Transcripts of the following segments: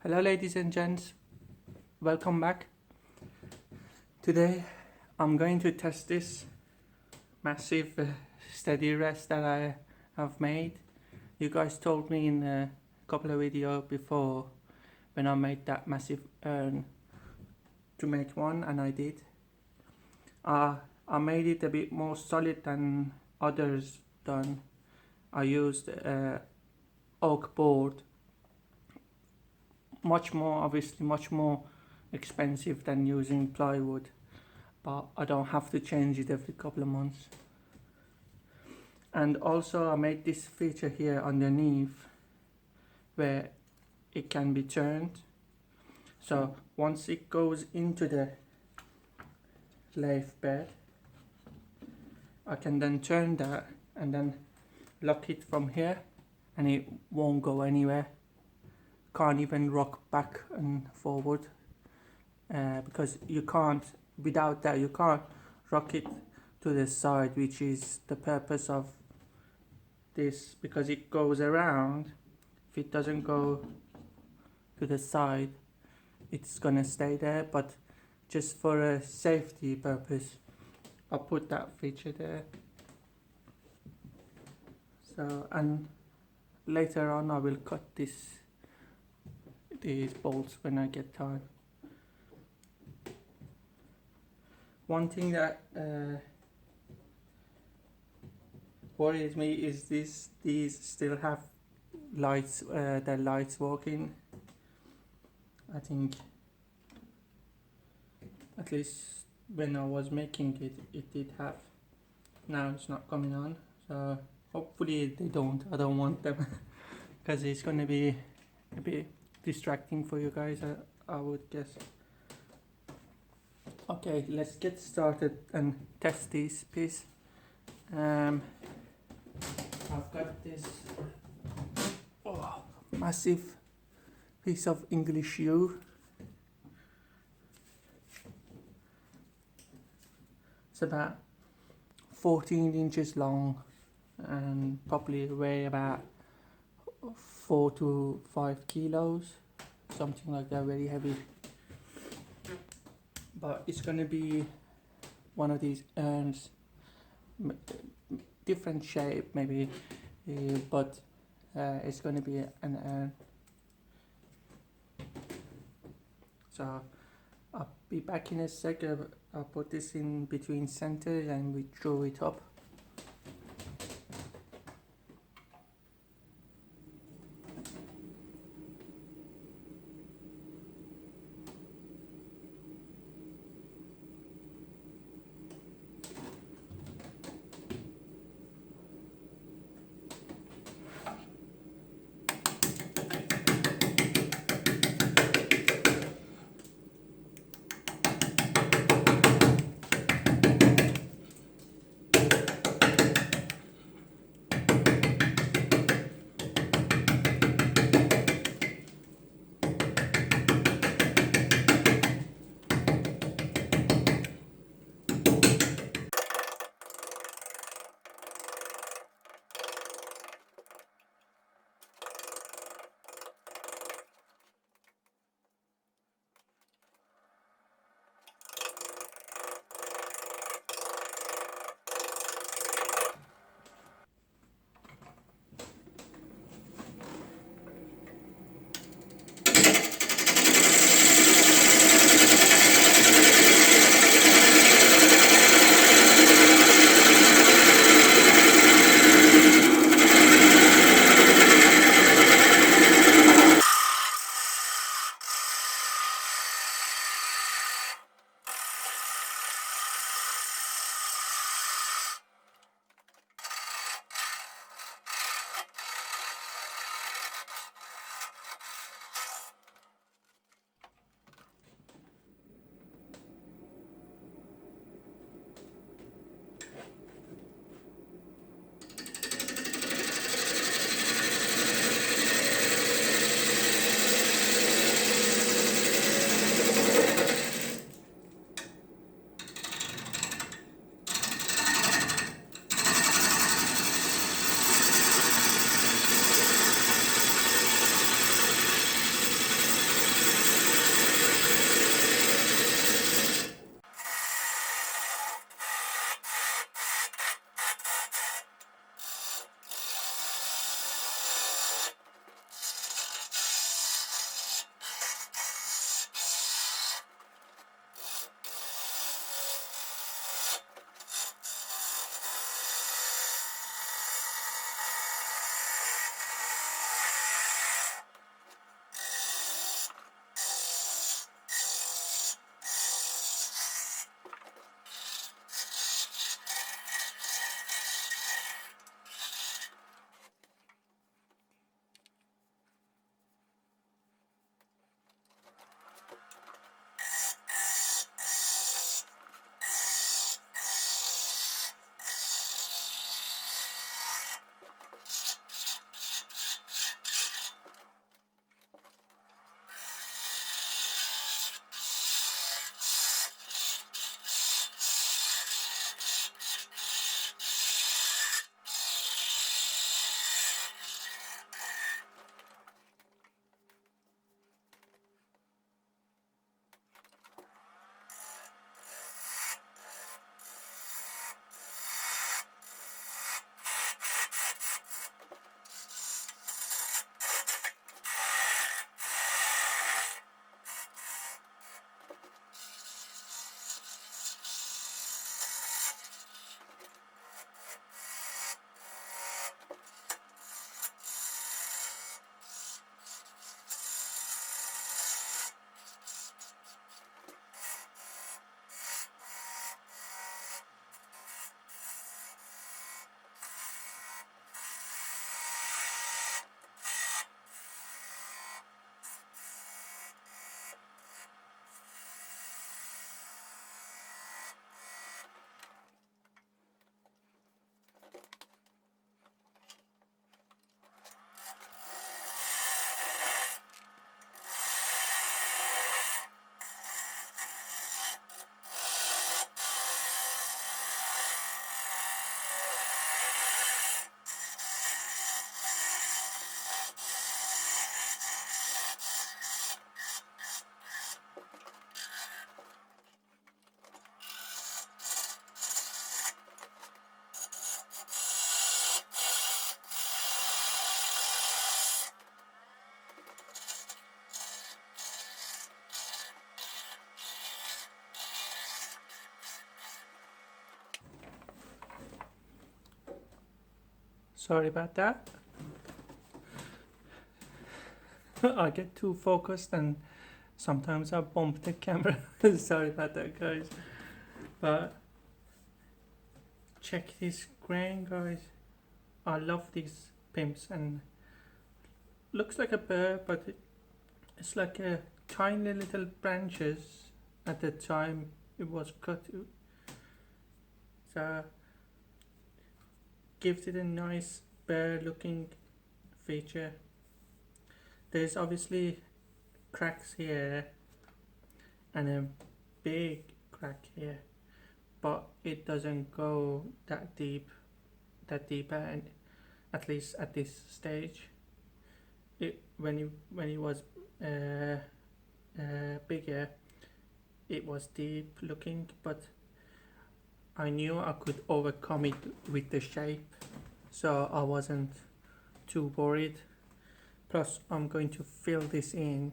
Hello ladies and gents, welcome back. Today I'm going to test this massive steady rest that I have made. You guys told me in a couple of videos before when I made that massive urn to make one, and I did. I made it a bit more solid than others done. I used oak board, much more expensive than using plywood, but I don't have to change it every couple of months. And also I made this feature here underneath where it can be turned, so once it goes into the lathe bed I can then turn that and then lock it from here and it won't go anywhere. Can't even rock back and forward because you can't, without that you can't rock it to the side, which is the purpose of this, because it goes around. If it doesn't go to the side it's gonna stay there, but just for a safety purpose I put that feature there. So, and later on I will cut these bolts when I get time. One thing that worries me is these still have lights, the lights working. I think at least when I was making it, it did have. Now it's not coming on, so hopefully they don't. I don't want them because it's gonna be a bit distracting for you guys, I would guess. Okay, let's get started and test this piece. I've got this massive piece of English yew. It's about 14 inches long and probably weigh about 4 to 5 kilos, something like that, very heavy. But it's gonna be one of these urns, different shape maybe, but it's gonna be an urn. So I'll be back in a second. I'll put this in between centers and we draw it up. Sorry about that. I get too focused and sometimes I bump the camera. Sorry about that, guys. But check this grain, guys. I love these pimps, and looks like a bird, but it's like a tiny little branches at the time it was cut. So gives it a nice bare looking feature. There's obviously cracks here and a big crack here, but it doesn't go that deeper, and at least at this stage. When it was bigger, it was deep looking, but I knew I could overcome it with the shape, so I wasn't too worried. Plus, I'm going to fill this in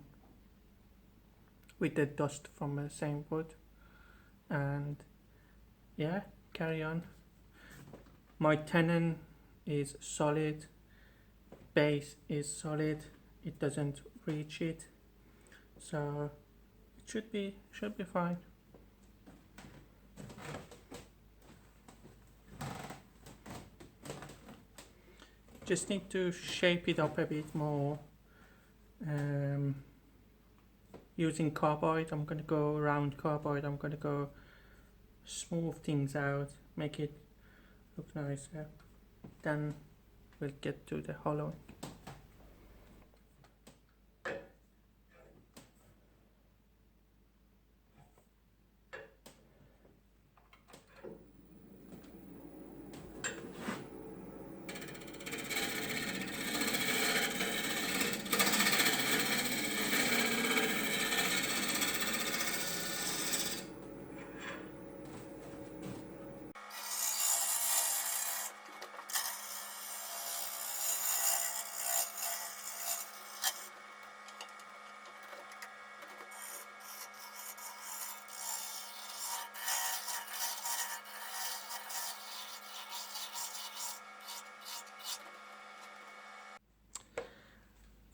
with the dust from the same wood, and yeah, carry on. My tenon is solid, base is solid, it doesn't reach it, so it should be fine. Just need to shape it up a bit more. Using carbide, I'm going to go around carbide, I'm going to go smooth things out, make it look nicer. Then we'll get to the hollow.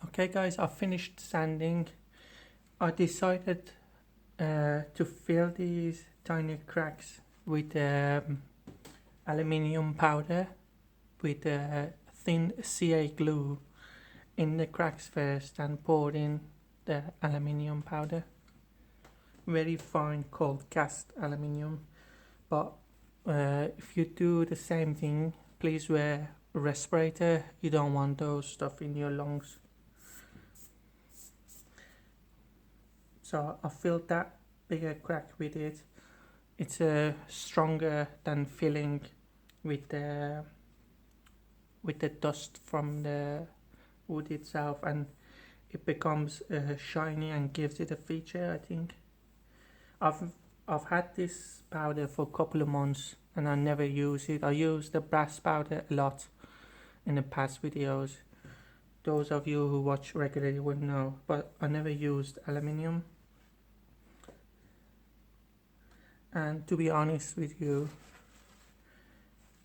Okay guys, I finished sanding. I decided to fill these tiny cracks with aluminium powder with thin CA glue in the cracks first and poured in the aluminium powder. Very fine cold cast aluminium, but if you do the same thing, please wear a respirator. You don't want those stuff in your lungs. So I filled that bigger crack with it. It's stronger than filling with the dust from the wood itself, and it becomes shiny and gives it a feature, I think. I've had this powder for a couple of months and I never use it. I use the brass powder a lot in the past videos. Those of you who watch regularly will know, but I never used aluminium. And to be honest with you,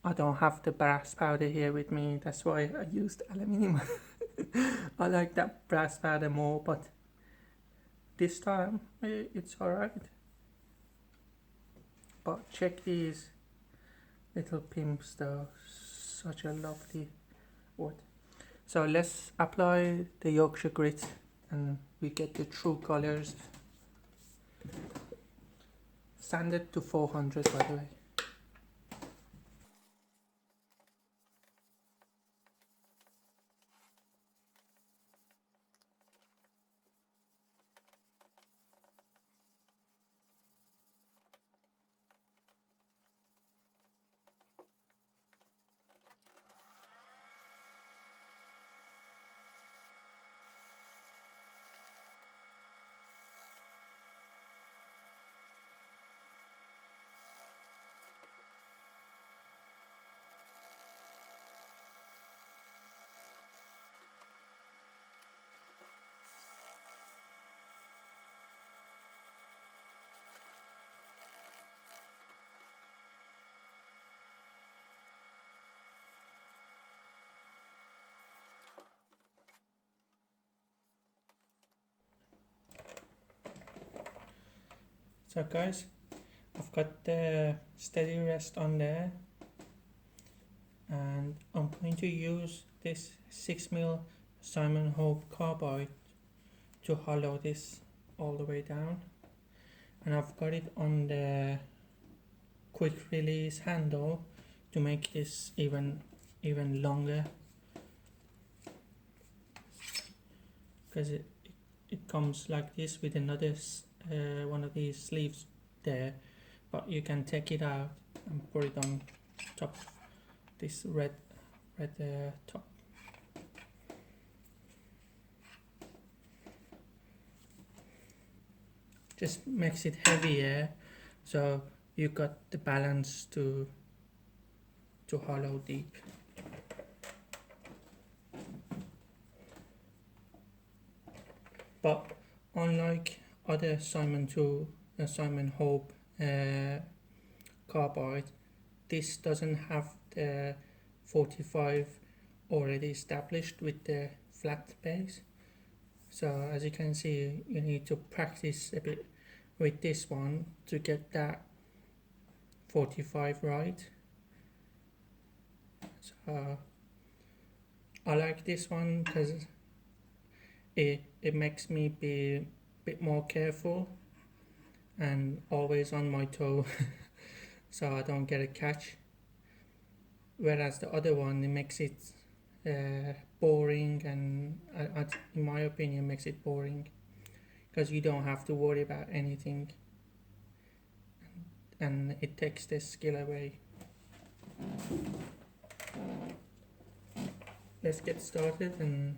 I don't have the brass powder here with me, that's why I used aluminium. I like that brass powder more, but this time it's alright. But check these little pimps though, such a lovely wood. So let's apply the Yorkshire grit and we get the true colors. Sanded to 400 by the way. So guys, I've got the steady rest on there, and I'm going to use this 6mm Simon Hope carbide to hollow this all the way down, and I've got it on the quick release handle to make this even longer, because it comes like this with another one of these sleeves there, but you can take it out and put it on top of this red top. Just makes it heavier, so you got the balance to hollow deep. But unlike other Simon Hope carbide, this doesn't have the 45 already established with the flat base. So as you can see, you need to practice a bit with this one to get that 45 right. So I like this one because it makes me be a bit more careful and always on my toe so I don't get a catch. Whereas the other one, it makes it boring, and in my opinion makes it boring because you don't have to worry about anything, and it takes the skill away. Let's get started and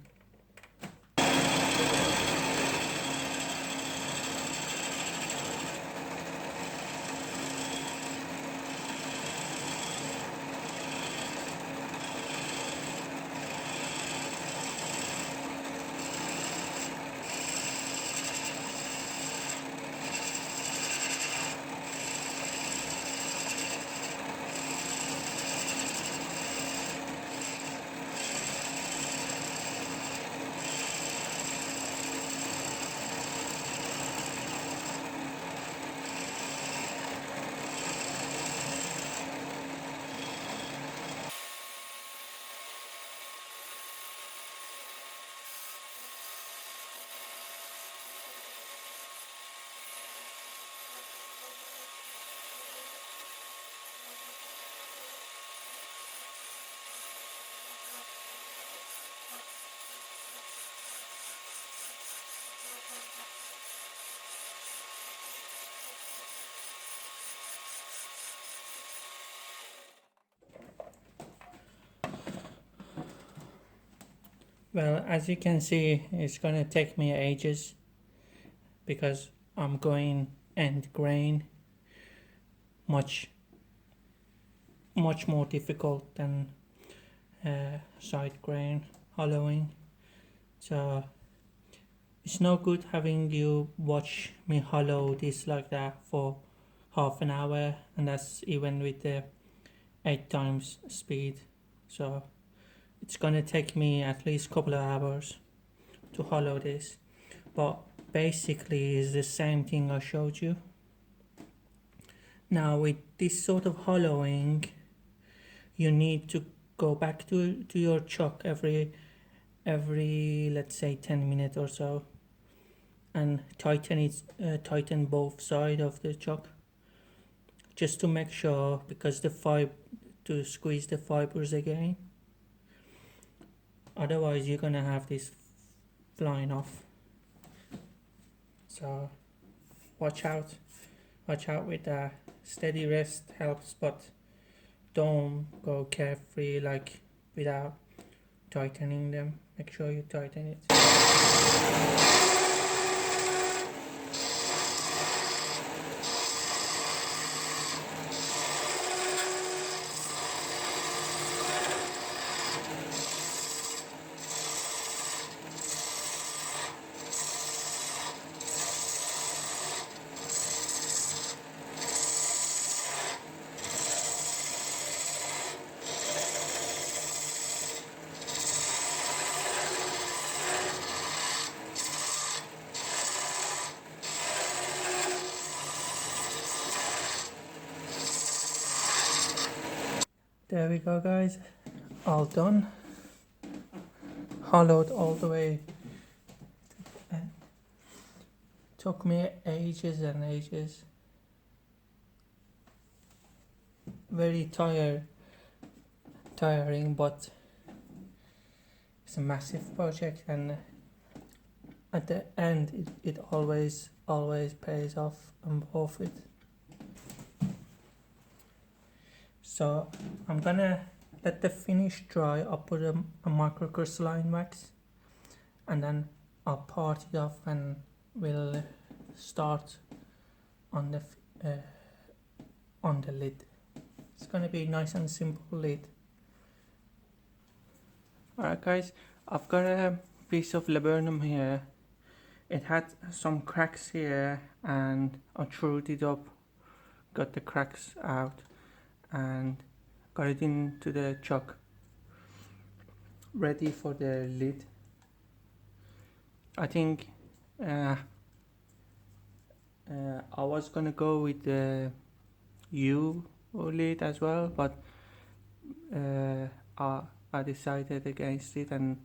well, as you can see, it's gonna take me ages because I'm going end grain, much more difficult than side grain hollowing. So it's no good having you watch me hollow this like that for half an hour, and that's even with the 8 times speed. So it's gonna take me at least a couple of hours to hollow this, but basically is the same thing I showed you. Now with this sort of hollowing, you need to go back to your chuck every let's say 10 minutes or so, and tighten both sides of the chuck just to make sure, because to squeeze the fibers again, otherwise you're gonna have this flying off. So watch out with that. Steady rest helps, but don't go carefree like without tightening them. Make sure you tighten it. There we go, guys, all done, hollowed all the way. Took me ages and ages, very tiring, but it's a massive project, and at the end it always pays off and worth it. So I'm gonna let the finish dry. I'll put a microcrystalline wax, and then I'll part it off and we'll start on the lid. It's gonna be nice and simple lid. Alright guys, I've got a piece of laburnum here. It had some cracks here and I trued it up, got the cracks out and got it into the chuck, ready for the lid. I think I was gonna go with the U lid as well, but I decided against it and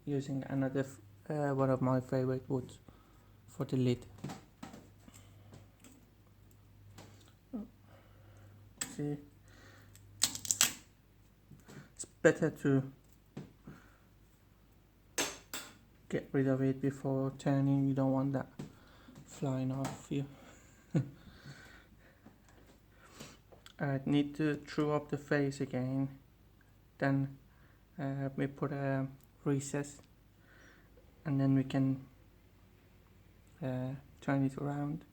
using another one of my favorite woods for the lid. See, it's better to get rid of it before turning. You don't want that flying off you. I need to true up the face again, then we put a recess and then we can turn it around.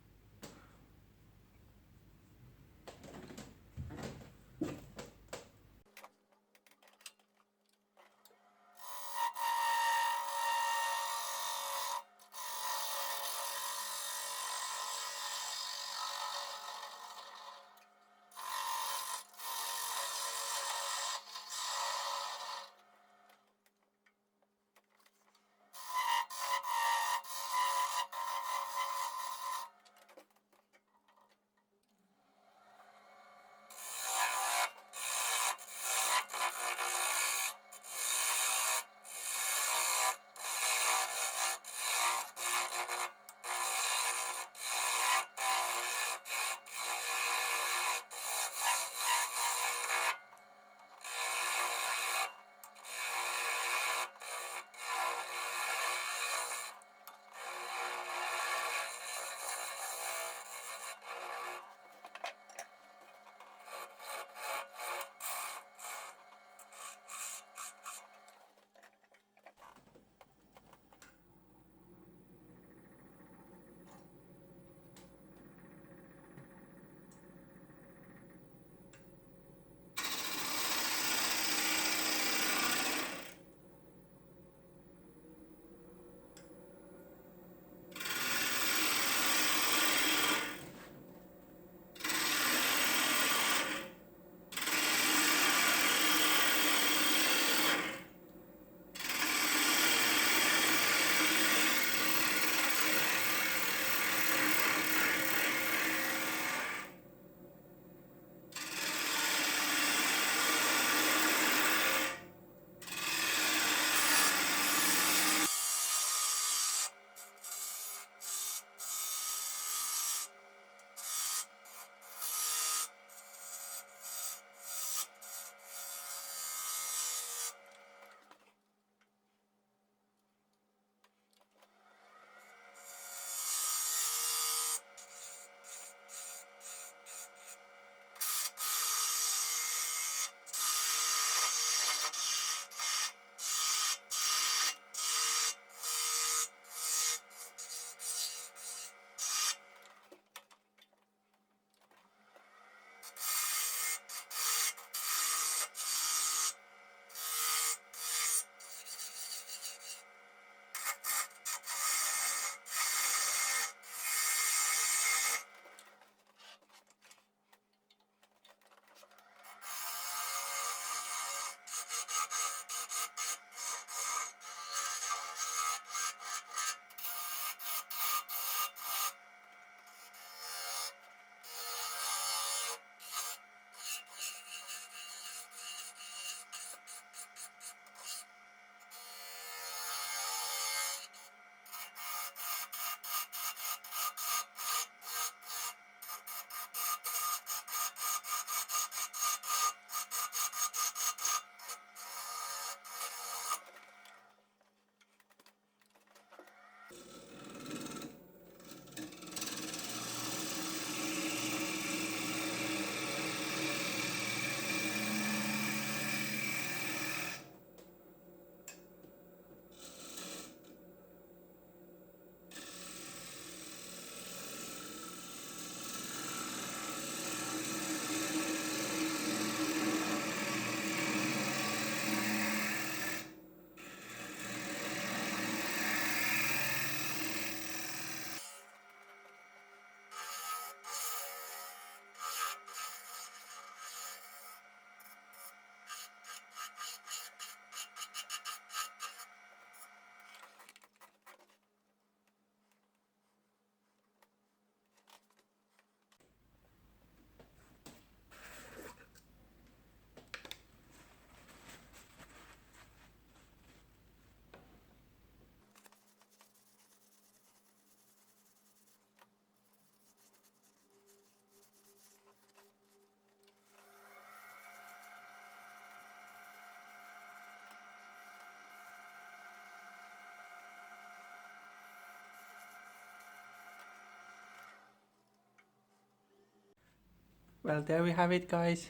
Well, there we have it, guys.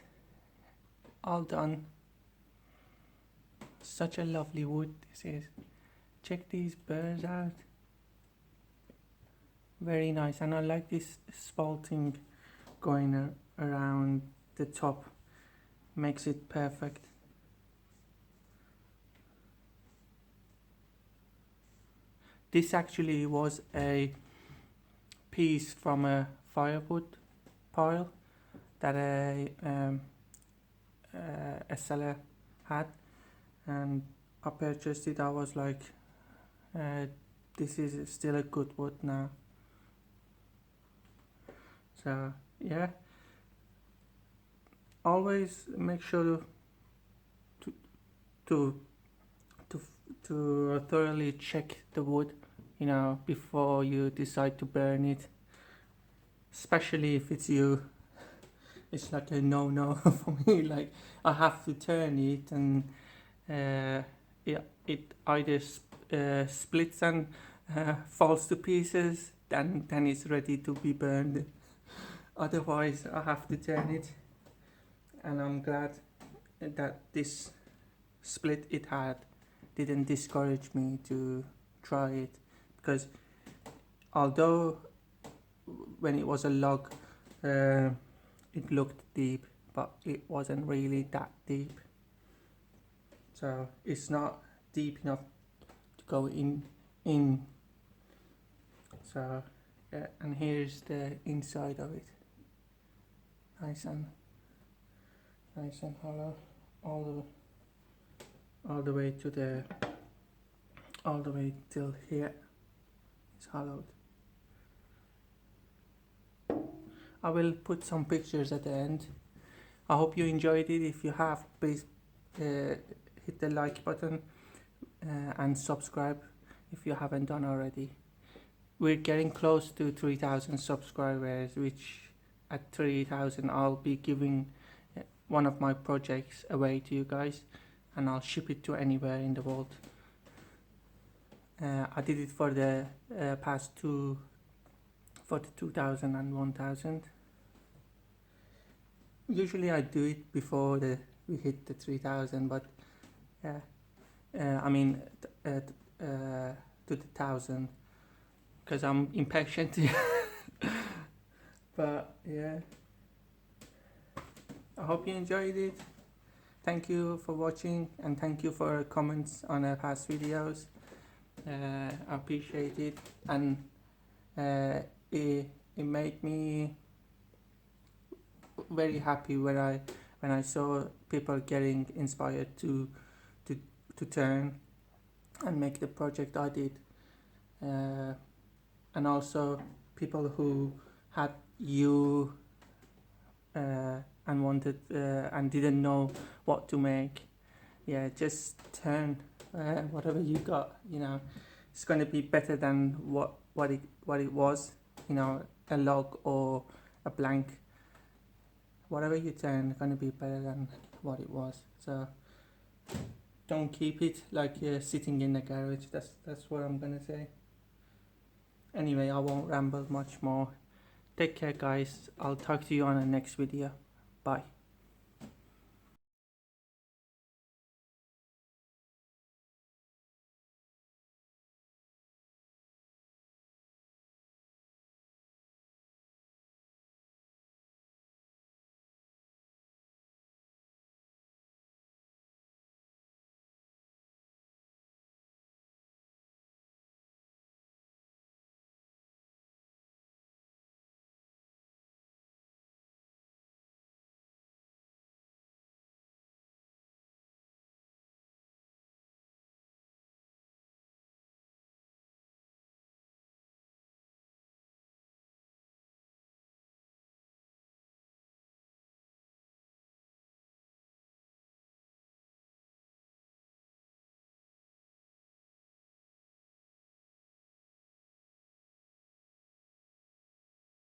All done. Such a lovely wood this is. Check these birds out. Very nice, and I like this spalting going around the top. Makes it perfect. This actually was a piece from a firewood pile that a seller had, and I purchased it. I was like, this is still a good wood now. So yeah, always make sure to to thoroughly check the wood, you know, before you decide to burn it, especially if it's you. It's like a no for me. Like, I have to turn it, and it either splits and falls to pieces, then it's ready to be burned. Otherwise I have to turn it, and I'm glad that this split it had didn't discourage me to try it, because although when it was a log it looked deep, but it wasn't really that deep. So it's not deep enough to go in. So yeah, and here's the inside of it. Nice and hollow, all the way till here. It's hollowed. I will put some pictures at the end. I hope you enjoyed it. If you have, please hit the like button and subscribe if you haven't done already. We're getting close to 3,000 subscribers, which at 3,000 I'll be giving one of my projects away to you guys, and I'll ship it to anywhere in the world. I did it for the past two, for the 2,000 and 1,000. Usually I do it before we hit the 3,000, but I mean to the 1,000, because I'm impatient. But yeah, I hope you enjoyed it. Thank you for watching, and thank you for comments on our past videos. I appreciate it, and it made me very happy when I saw people getting inspired to turn and make the project I did, and also people who had you and wanted and didn't know what to make. Yeah, just turn whatever you got, you know. It's going to be better than what it was, you know, a log or a blank. Whatever you turn, it's going to be better than what it was. So don't keep it like sitting in the garage. That's what I'm going to say. Anyway, I won't ramble much more. Take care, guys. I'll talk to you on the next video. Bye.